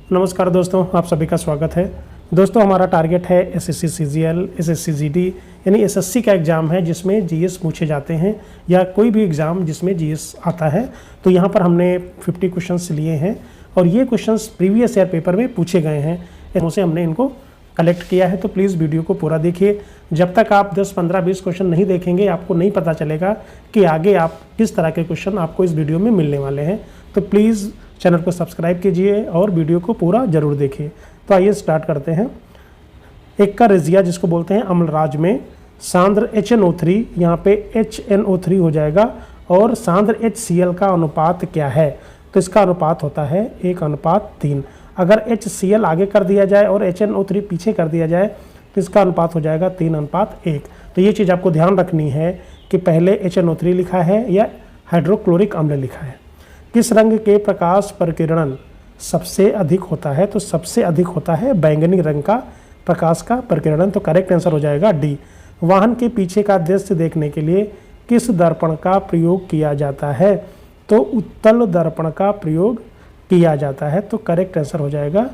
नमस्कार दोस्तों, आप सभी का स्वागत है। दोस्तों, हमारा टारगेट है एसएससी सीजीएल, एसएससी जीडी यानी एसएससी का एग्ज़ाम है जिसमें जीएस पूछे जाते हैं या कोई भी एग्ज़ाम जिसमें जीएस आता है। तो यहाँ पर हमने 50 क्वेश्चंस लिए हैं और ये क्वेश्चंस प्रीवियस ईयर पेपर में पूछे गए हैं, उनसे हमने इनको कलेक्ट किया है। तो प्लीज़ वीडियो को पूरा देखिए। जब तक आप 10, 15, 20 क्वेश्चन नहीं देखेंगे आपको नहीं पता चलेगा कि आगे आप किस तरह के क्वेश्चन आपको इस वीडियो में मिलने वाले हैं। तो प्लीज़ चैनल को सब्सक्राइब कीजिए और वीडियो को पूरा जरूर देखिए। तो आइए स्टार्ट करते हैं। एक का रेजिया जिसको बोलते हैं अम्लराज में सांद्र HNO3, यहाँ पे HNO3 हो जाएगा और सांद्र HCl का अनुपात क्या है? तो इसका अनुपात होता है 1:3। अगर HCl आगे कर दिया जाए और HNO3 पीछे कर दिया जाए तो इसका अनुपात हो जाएगा 3:1। तो ये चीज़ आपको ध्यान रखनी है कि पहले HNO3 लिखा है या हाइड्रोक्लोरिक अम्ल लिखा है। किस रंग के प्रकाश प्रकीर्णन सबसे अधिक होता है? तो सबसे अधिक होता है बैंगनी रंग का प्रकाश का प्रकीर्णन। तो करेक्ट आंसर हो जाएगा डी। वाहन के पीछे का दृश्य देखने के लिए किस दर्पण का प्रयोग किया जाता है? तो उत्तल दर्पण का प्रयोग किया जाता है। तो करेक्ट आंसर हो जाएगा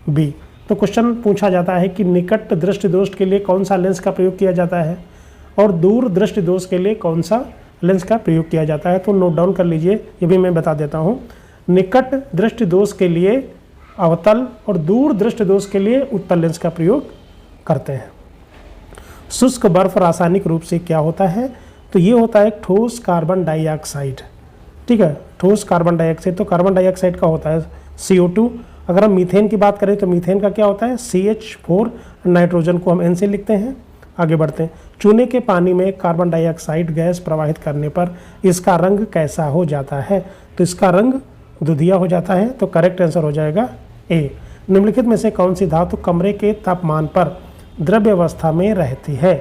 बी। तो क्वेश्चन पूछा जाता है कि निकट दृष्टि दोष के लिए कौन सा लेंस का प्रयोग किया जाता है और दूर दृष्टि दोष के लिए कौन सा लेंस का प्रयोग किया जाता है? तो नोट डाउन कर लीजिए, ये भी मैं बता देता हूँ। निकट दृष्टि दोष के लिए अवतल और दूर दृष्टि दोष के लिए उत्तल लेंस का प्रयोग करते हैं। शुष्क बर्फ रासायनिक रूप से क्या होता है? तो ये होता है ठोस कार्बन डाइऑक्साइड। ठीक है, ठोस कार्बन डाइऑक्साइड। तो कार्बन डाइऑक्साइड का होता है CO2। अगर हम मीथेन की बात करें तो मीथेन का क्या होता है? CH4। नाइट्रोजन को हम N से लिखते हैं। आगे बढ़ते हैं। चूने के पानी में कार्बन डाइऑक्साइड गैस प्रवाहित करने पर इसका रंग कैसा हो जाता है? तो इसका रंग दुधिया हो जाता है। तो करेक्ट आंसर हो जाएगा ए। निम्नलिखित में से कौन सी धातु कमरे के तापमान पर द्रव्य अवस्था में रहती है?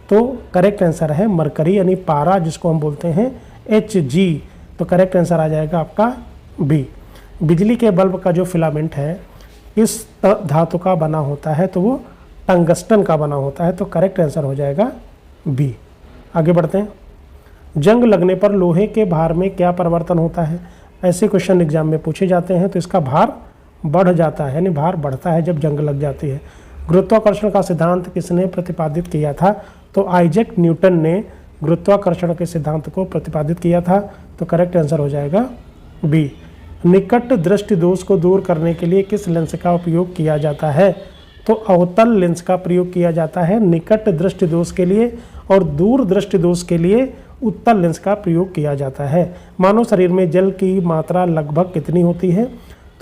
तो करेक्ट आंसर है मरकरी यानी पारा, जिसको हम बोलते हैं Hg। तो करेक्ट आंसर आ जाएगा आपका बी। बिजली के बल्ब का जो फिलामेंट है इस धातु का बना होता है, तो वो टंगस्टन का बना होता है। तो करेक्ट आंसर हो जाएगा बी। आगे बढ़ते हैं। जंग लगने पर लोहे के भार में क्या परिवर्तन होता है? ऐसे क्वेश्चन एग्जाम में पूछे जाते हैं। तो इसका भार बढ़ जाता है, यानी भार बढ़ता है जब जंग लग जाती है। गुरुत्वाकर्षण का सिद्धांत किसने प्रतिपादित किया था? तो आइजैक न्यूटन ने गुरुत्वाकर्षण के सिद्धांत को प्रतिपादित किया था। तो करेक्ट आंसर हो जाएगा बी। निकट दृष्टि दोष को दूर करने के लिए किस लेंस का उपयोग किया जाता है? तो अवतल लेंस का प्रयोग किया जाता है निकट दृष्टि दोष के लिए और दूर दृष्टि दोष के लिए उत्तल लेंस का प्रयोग किया जाता है। मानव शरीर में जल की मात्रा लगभग कितनी होती है?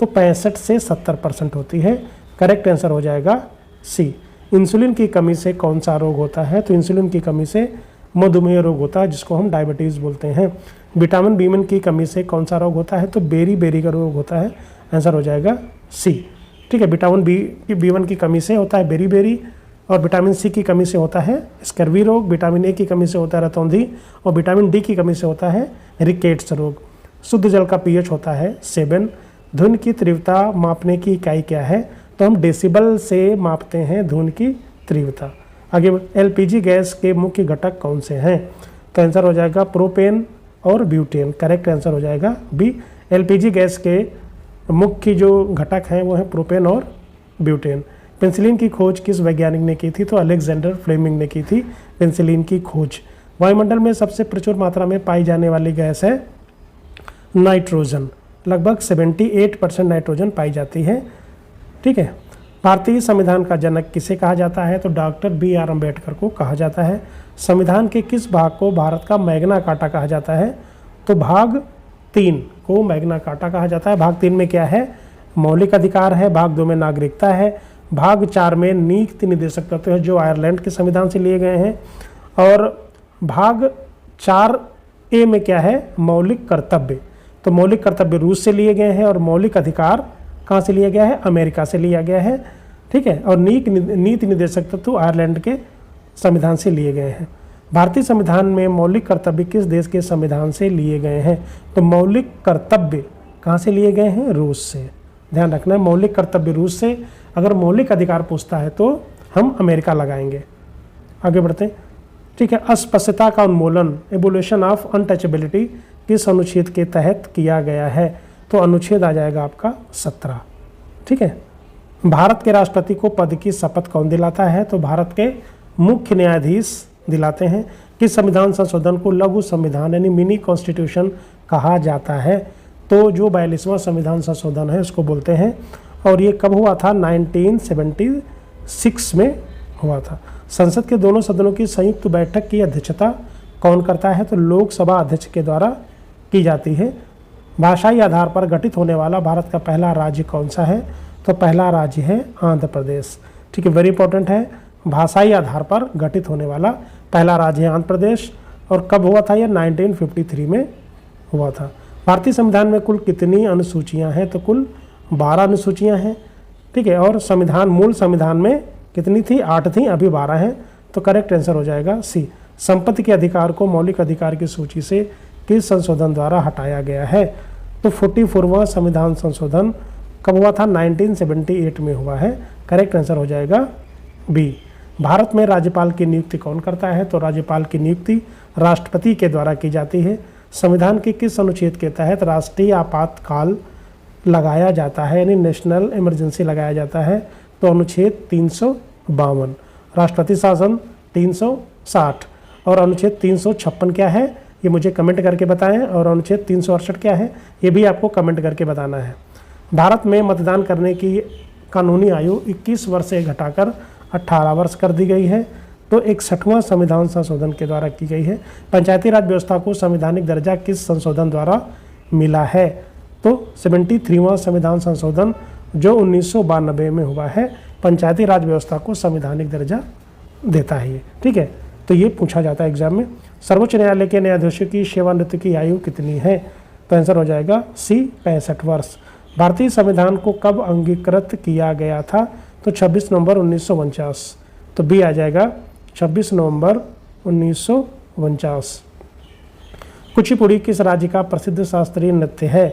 तो 65 से 70% होती है। करेक्ट आंसर हो जाएगा सी। इंसुलिन की कमी से कौन सा रोग होता है? तो इंसुलिन की कमी से मधुमेह रोग होता है, जिसको हम डायबिटीज़ बोलते हैं। विटामिन B1 की कमी से कौन सा रोग होता है? तो बेरी का रोग होता है। आंसर हो जाएगा सी। ठीक है, विटामिन B1 की कमी से होता है बेरी और विटामिन C की कमी से होता है स्कर्वी रोग, विटामिन A की कमी से होता है रतौंधी और विटामिन D की कमी से होता है रिकेट्स रोग। शुद्ध जल का pH होता है 7। ध्वनि की तीव्रता मापने की इकाई क्या है? तो हम डेसिबल से मापते हैं ध्वनि की तीव्रता। आगे LPG गैस के मुख्य घटक कौन से हैं? तो आंसर हो जाएगा प्रोपेन और ब्यूटेन। करेक्ट आंसर हो जाएगा बी। LPG गैस के मुख्य जो घटक हैं वो है प्रोपेन और ब्यूटेन। पेंसिलिन की खोज किस वैज्ञानिक ने की थी? तो अलेक्जेंडर फ्लेमिंग ने की थी पेंसिलिन की खोज। वायुमंडल में सबसे प्रचुर मात्रा में पाई जाने वाली गैस है नाइट्रोजन। लगभग 78% नाइट्रोजन पाई जाती है। ठीक है। भारतीय संविधान का जनक किसे कहा जाता है? तो डॉक्टर BR अम्बेडकर को कहा जाता है। संविधान के किस भाग को भारत का मैग्ना कार्टा कहा जाता है? तो भाग 3 को मैग्ना कार्टा कहा जाता है। भाग 3 में क्या है? मौलिक अधिकार है। भाग 2 में नागरिकता है। भाग 4 में नीति निर्देशक तत्व है जो आयरलैंड के संविधान से लिए गए हैं। और भाग 4A में क्या है? मौलिक कर्तव्य। तो मौलिक कर्तव्य रूस से लिए गए हैं और मौलिक अधिकार कहाँ से लिया गया है? अमेरिका से लिया गया है। ठीक है। और नीति निर्देशक तत्व आयरलैंड के संविधान से लिए गए हैं। भारतीय संविधान में मौलिक कर्तव्य किस देश के संविधान से लिए गए हैं? तो मौलिक कर्तव्य कहाँ से लिए गए हैं? रूस से। ध्यान रखना है, मौलिक कर्तव्य रूस से। अगर मौलिक अधिकार पूछता है तो हम अमेरिका लगाएंगे। आगे बढ़ते हैं। ठीक है। अस्पृश्यता का उन्मूलन एबोल्यूशन ऑफ अनटचेबिलिटी किस अनुच्छेद के तहत किया गया है? तो अनुच्छेद आ जाएगा आपका 17। ठीक है। भारत के राष्ट्रपति को पद की शपथ कौन दिलाता है? तो भारत के मुख्य न्यायाधीश दिलाते हैं। किस संविधान संशोधन को लघु संविधान यानी मिनी कॉन्स्टिट्यूशन कहा जाता है? तो जो 42वां संविधान संशोधन है उसको बोलते हैं। और ये कब हुआ था? 1976 में हुआ था। संसद के दोनों सदनों की संयुक्त बैठक की अध्यक्षता कौन करता है? तो लोकसभा अध्यक्ष के द्वारा की जाती है। भाषाई आधार पर गठित होने वाला भारत का पहला राज्य कौन सा है? तो पहला राज्य है आंध्र प्रदेश। ठीक है, वेरी इंपॉर्टेंट है। भाषाई आधार पर गठित होने वाला पहला राज्य है आंध्र प्रदेश। और कब हुआ था? यह 1953 में हुआ था। भारतीय संविधान में कुल कितनी अनुसूचियां हैं? तो कुल 12 अनुसूचियां हैं। ठीक है, और संविधान मूल संविधान में कितनी थी? 8 थी, अभी 12 हैं। तो करेक्ट आंसर हो जाएगा सी। संपत्ति के अधिकार को मौलिक अधिकार की सूची से किस संशोधन द्वारा हटाया गया है? तो 44वां संविधान संशोधन कब हुआ था? 1978 में हुआ है। करेक्ट आंसर हो जाएगा बी। भारत में राज्यपाल की नियुक्ति कौन करता है? तो राज्यपाल की नियुक्ति राष्ट्रपति के द्वारा की जाती है। संविधान के किस अनुच्छेद के तहत राष्ट्रीय आपातकाल लगाया जाता है यानी नेशनल इमरजेंसी लगाया जाता है? तो अनुच्छेद 352। राष्ट्रपति शासन 360 और अनुच्छेद 356 क्या है ये मुझे कमेंट करके बताएं। और अनुच्छेद 368 क्या है ये भी आपको कमेंट करके बताना है। भारत में मतदान करने की कानूनी आयु 21 वर्ष से घटाकर 18 वर्ष कर दी गई है। तो 61वां संविधान संशोधन के द्वारा की गई है। पंचायती राज व्यवस्था को संवैधानिक दर्जा किस संशोधन द्वारा मिला है? तो 73वां संविधान संशोधन जो 1992 में हुआ है पंचायती राज व्यवस्था को संवैधानिक दर्जा देता है ये। ठीक है, तो ये पूछा जाता है एग्जाम में। सर्वोच्च न्यायालय के न्यायाधीशों की सेवानिवृत्ति की आयु कितनी है? तो आंसर हो जाएगा सी 65 वर्ष। भारतीय संविधान को कब अंगीकृत किया गया था? तो 26 नवंबर 1949। तो बी आ जाएगा 26 नवंबर 1949। कुचिपुड़ी किस राज्य का प्रसिद्ध शास्त्रीय नृत्य है?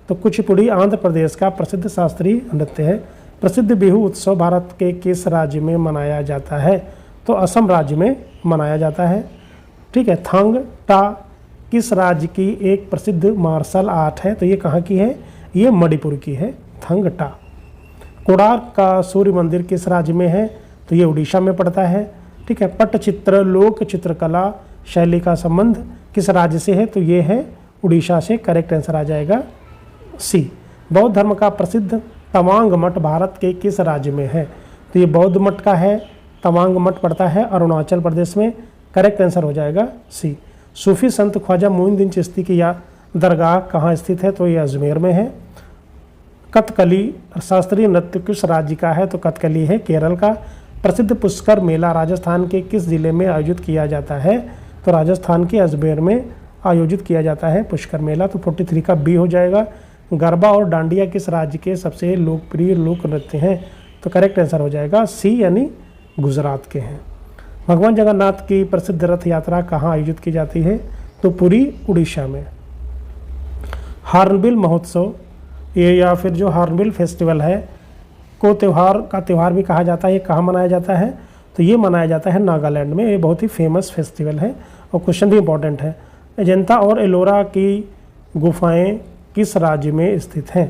तो कुचिपुड़ी आंध्र प्रदेश का प्रसिद्ध शास्त्रीय नृत्य है। प्रसिद्ध बिहू उत्सव भारत के किस राज्य में मनाया जाता है? तो असम राज्य में मनाया जाता है। ठीक है, थांग टा किस राज्य की एक प्रसिद्ध मार्शल आर्ट है? तो ये कहाँ की है? ये मणिपुर की है, थांग टा। कोणार्क का सूर्य मंदिर किस राज्य में है? तो ये उड़ीसा में पड़ता है। ठीक है, पट्टचित्र लोक चित्रकला शैली का संबंध किस राज्य से है? तो ये है उड़ीसा से। करेक्ट आंसर आ जाएगा सी। बौद्ध धर्म का प्रसिद्ध तवांग मठ भारत के किस राज्य में है? तो ये बौद्ध मठ का है, तवांग मठ पड़ता है अरुणाचल प्रदेश में। करेक्ट आंसर हो जाएगा सी। सूफी संत ख्वाजा मोइनुद्दीन चिश्ती की दरगाह कहाँ स्थित है? तो ये अजमेर में है। कथकली शास्त्रीय नृत्य किस राज्य का है? तो कथकली है केरल का। प्रसिद्ध पुष्कर मेला राजस्थान के किस जिले में आयोजित किया जाता है? तो राजस्थान के अजमेर में आयोजित किया जाता है पुष्कर मेला। तो 43 का बी हो जाएगा। गरबा और डांडिया किस राज्य के सबसे लोकप्रिय लोक नृत्य हैं? तो करेक्ट आंसर हो जाएगा सी यानी गुजरात के हैं। भगवान जगन्नाथ की प्रसिद्ध रथ यात्रा कहाँ आयोजित की जाती है? तो पूरी उड़ीसा में। हार्नबिल महोत्सव ये या फिर जो हार्नबिल फेस्टिवल है को त्यौहार भी कहा जाता है। ये कहाँ मनाया जाता है? तो ये मनाया जाता है नागालैंड में। ये बहुत ही फेमस फेस्टिवल है और क्वेश्चन भी इंपॉर्टेंट है। अजंता और एलोरा की गुफाएं किस राज्य में स्थित हैं?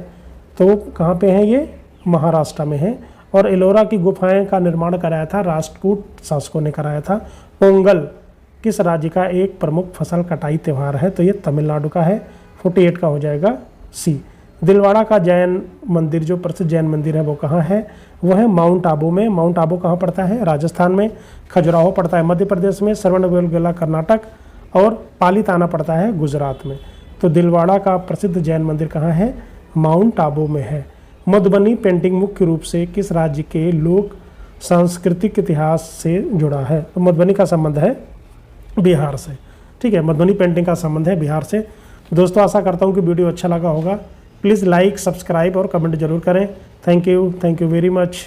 तो कहाँ पे हैं? ये महाराष्ट्र में है। और एलोरा की गुफाएं का निर्माण कराया था राष्ट्रकूट शासकों ने कराया था। पोंगल किस राज्य का एक प्रमुख फसल कटाई त्यौहार है? तो ये तमिलनाडु का है। 48 का हो जाएगा सी। दिलवाड़ा का जैन मंदिर जो प्रसिद्ध जैन मंदिर है वो कहाँ है? वो है माउंट आबू में। माउंट आबू कहाँ पड़ता है? राजस्थान में। खजुराहो पड़ता है मध्य प्रदेश में। श्रवणबेलगोला कर्नाटक और पालीताना पड़ता है गुजरात में। तो दिलवाड़ा का प्रसिद्ध जैन मंदिर कहाँ है? माउंट आबू में है। मधुबनी पेंटिंग मुख्य रूप से किस राज्य के लोक सांस्कृतिक इतिहास से जुड़ा है? तो मधुबनी का संबंध है बिहार से। ठीक है, मधुबनी पेंटिंग का संबंध है बिहार से। दोस्तों आशा करता हूँ कि वीडियो अच्छा लगा होगा। प्लीज़ लाइक, सब्सक्राइब और कमेंट जरूर करें। Thank you very much.